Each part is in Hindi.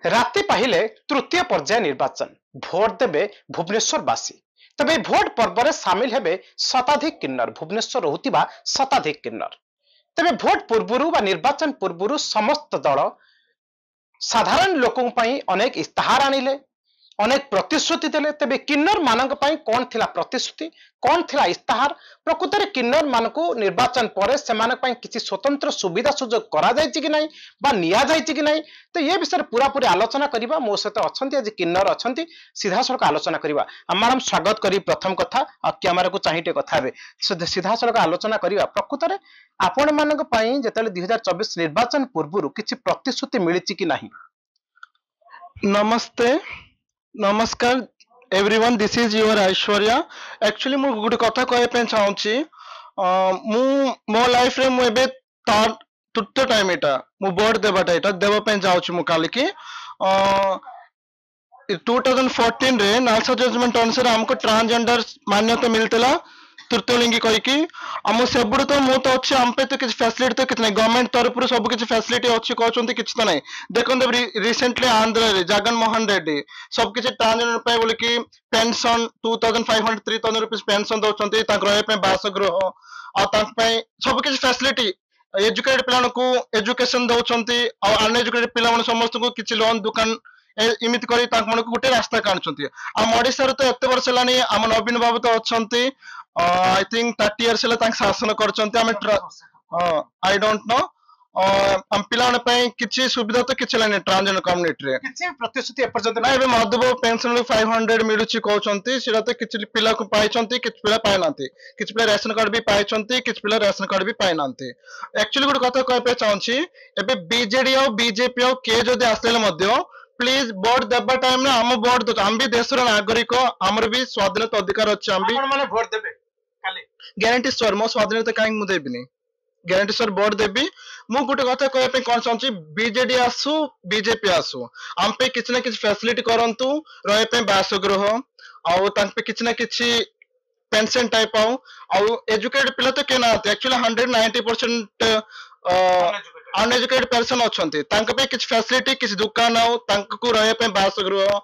राति पाहिले तृतीय पर्याय निर्वाचन भोट देबे भुवनेश्वरवासी तबे भोट पर्व में सामिल हेबे शताधिक किन्नर भुवनेश्वर रहुतिबा शताधिक किन्नर तबे भोट पूर्वरु बा निर्वाचन पूर्वरु समस्त दल साधारण लोकों पई अनेक इस्ताहार आनिले अनेक प्रतिश्रुति देले तेबे किन्नर मानक पई कोन थिला प्रतिश्रुति कोन थिला इस्ताहार प्रकृत रे किन्नर मानको निर्वाचन परे से मानक पई किछि स्वतंत्र सुविधा सुयोग करा जायछि कि नै बा निया जायछि कि नै तो ये विषय पूरा पूरी आलोचना करिबा मो सहित अछंती आज किन्नर अछंती सीधा सड़क आलोचना करिबा मैडम स्वागत करी प्रथम कथा आ कैमरा को चाहिटे कथा हेबे सीधा सड़क आलोचना करिबा प्रकृत रे आपण मानक पई जेतले 2024 निर्वाचन पूर्वरु किछि प्रतिश्रुति मिलिछि कि नाही। नमस्ते नमस्कार everyone this is your Aishwarya actually मु गुड कथा कहै पे चाहूची मु मो लाइफ रे मु एबे तृतीय टाइम एटा मु वोट देबाटा एटा देबा पे जाउची मु काली की 2014 रे नालसा जजमेंट अनुसार हमको ट्रांसजेंडर मान्यता मिलतला तृतीय लिंगी कहिकी हम सेबुड तो मु तो अच्छे हम पे तो किछ फैसिलिटी तो किछ नै गवर्नमेंट तरफ सब किछ फैसिलिटी अछि कहचोंती किछ तो नै देखन रिसेंटली आंध्र रे जगन मोहन रेड्डी सब किछ ट्रांसजेंडर पे बोले कि पेंशन 2500 3000 रुपीस पेंशन दोचोंती ताक रहे पे बासगृह आ ताक पे सब किछ फैसिलिटी एजुकेटेड पिलान को एजुकेशन दोचोंती आ अनएजुकेटेड पिला मन समस्त को किछ लोन दुकान इमित करी ताक मन को गुटे रास्ता काढचोंती आ ओडिसा रे तो एते वर्ष लानी हम नवीन बाबू तो अछंती आई थिंक 30 इयर्स ले ताक शासन करचंती हम आई डोंट नो हम पिलान पे किछि सुविधा तो किछि लानी ट्रांसजेंडर कम्युनिटी रे किछि प्रतिश्रुति एपर्यंत नै बे मधुबो पेंशन 500 मिलुछि कहचंती सेटा तो किछि पिला को पाइचंती किछि पिला पाइ नांती किछि पिला रेशन कार्ड भी पाइचंती किछि पिला रेशन कार्ड भी पाइ नांती एक्चुअली गुड कथा कहै पे चाहूछि एबे बीजेडी और बीजेपी और के जदि आसेले मध्य प्लीज वोट देबा टाइम ना हम वोट दो हम भी देशर नागरिक हमर भी स्वाधीनता अधिकार अछि हम भी आपण माने वोट देबे खाली ग्यारंटी सर मो स्वाधीनता काहे मु देबिनी ग्यारंटी सर वोट देबी मु गुटे कथा कहै पे कोन चाहूछि बीजेडी आसु बीजेपी आसु हम पे किछ ना किछ फैसिलिटी करंतु रहे पे बासगृह आ तान पे किछ ना किछ पेंशन टाइप आउ एजुकेटेड पिला तो के ना एक्चुअली 190% अनएजुकेटेड पर्सन अछंती तांक पे किछ फैसिलिटी किछ दुकान आउ तांक को रहे पे बासगृह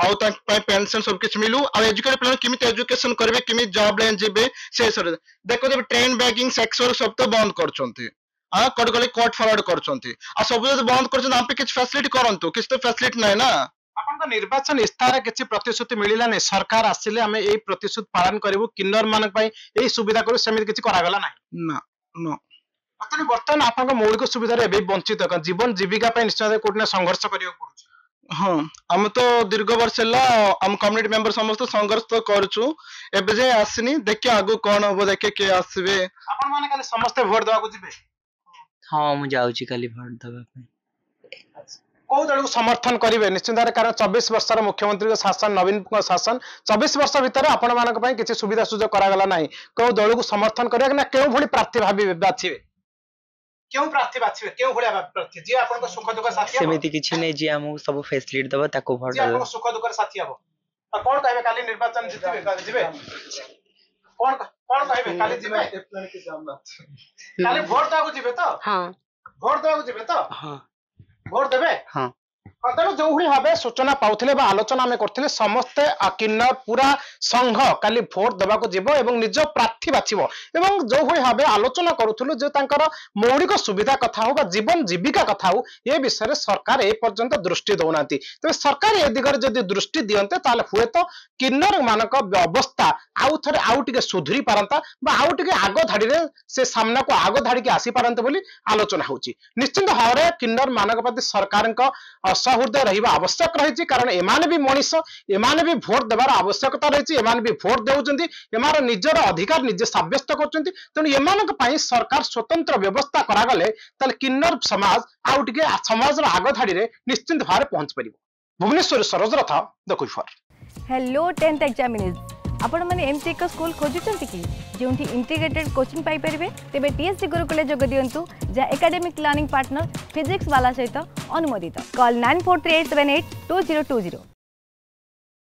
आउ तांक पे पेंशन सब किछ मिलु आ एजुकेटेड पिला किमित एजुकेशन करबे किमित जॉब लेन जिबे से सर देखो जब ट्रेन बैगिंग सेक्सुअल सब तो बंद करचंती आ कोड गली कोर्ट फॉरवर्ड करचंती आ सब जब बंद करचंती हम पे किछ फैसिलिटी करंतु किछ तो फैसिलिटी नै ना आपन का निर्वाचन इस्तार किछि प्रतिश्रुति मिलिला नै सरकार आसिले हमें एई प्रतिश्रुति पालन करबो किन्नर मानक पई एई सुविधा करू समिति किछि करा गला नै ना नो अतने वर्तमान आपन मौलिक सुविधा रे एबे वंचित जीवन जीविका पे निश्चय कोटने संघर्ष करियो पड़ुछ। हाँ हम तो दीर्घ वर्ष है हम कम्युनिटी मेंबर समस्त संघर्ष तो करछु एबे जे आसनी देखि आगु कोन होबो देखे के आसीबे आपन माने खाली समस्त वोट देबा को जिबे। हां मु जाउची खाली वोट देबा पे को दल को समर्थन करिवे निश्चित कारण 24 वर्षर मुख्यमंत्री शासन नवीन शासन 24 वर्ष भीतर आपण मानक पई किछि सुविधा सुयोग करा गला नै को दल को समर्थन करिया ना केउ भली प्रार्थी भाबी बाछिबे क्यों प्रार्थी बाछिबे क्यों भलिया प्रार्थी जे आपन को सुख दुख साथी सेमिति किछि नै जे हमहु सब फैसिलिटी दबा ताको वोट जे आपन सुख दुख साथी हबो आ कोन कहबे काली निर्वाचन जितबे जिबे कोन कहबे काली जिबे काली वोट दागु जिबे तो हां वोट दागु जिबे तो हां वोट देबे हां तेणु जो भाव सूचना पाउथिले बा आलोचना आम करथिले समस्ते किन्नर पूरा संघ काली भोट देबाको जीवो एवं निज प्रार्थी बाछिबो एवं जो भाव आलोचना करूथुलु जे तांकर मौलिक सुविधा कथा हो बा जीवन जीविका कथा हो ए विषय सरकार ए पर्यंत दृष्टि दउनांती तबे सरकार ए दिगरे जदि दृष्टि दियंते ताले हुए तो किन्नर मानक अवस्था आउ थरे आउ टिके सुधरी पारंता बा आउ टिके आगो धाडी रे से सामना को आगो धाडी के आसी पारंते बोली आलोचना होची निश्चित भाव किन्नर मानक प्रति सरकारक सहृदय रहिबा आवश्यक रही कारण एमाने भी मनीष एमाने भी भोट देवार आवश्यकता रही एमाने भी भोट देउचंती एमार निजर अधिकार निजे साब्यस्त करचंती तेणु एमानक पई सरकार स्वतंत्र व्यवस्था करा गले तले किन्नर समाज आउ टिके समाज रो आगो धाडी रे निश्चित भारे पहुंच परिबो। भुवनेश्वर सरोज रथ the Kufar. Hello 10th examiners आपण माने एमसी एक स्कूल खोजुचंती कि जोंठी इंटीग्रेटेड कोचिंग पाई परिबे तेबे टीएससी गुरुकुले जोग दियंतु जा एकेडमिक लर्निंग पार्टनर फिजिक्स वाला सहित अनुमोदित कॉल 9438782020।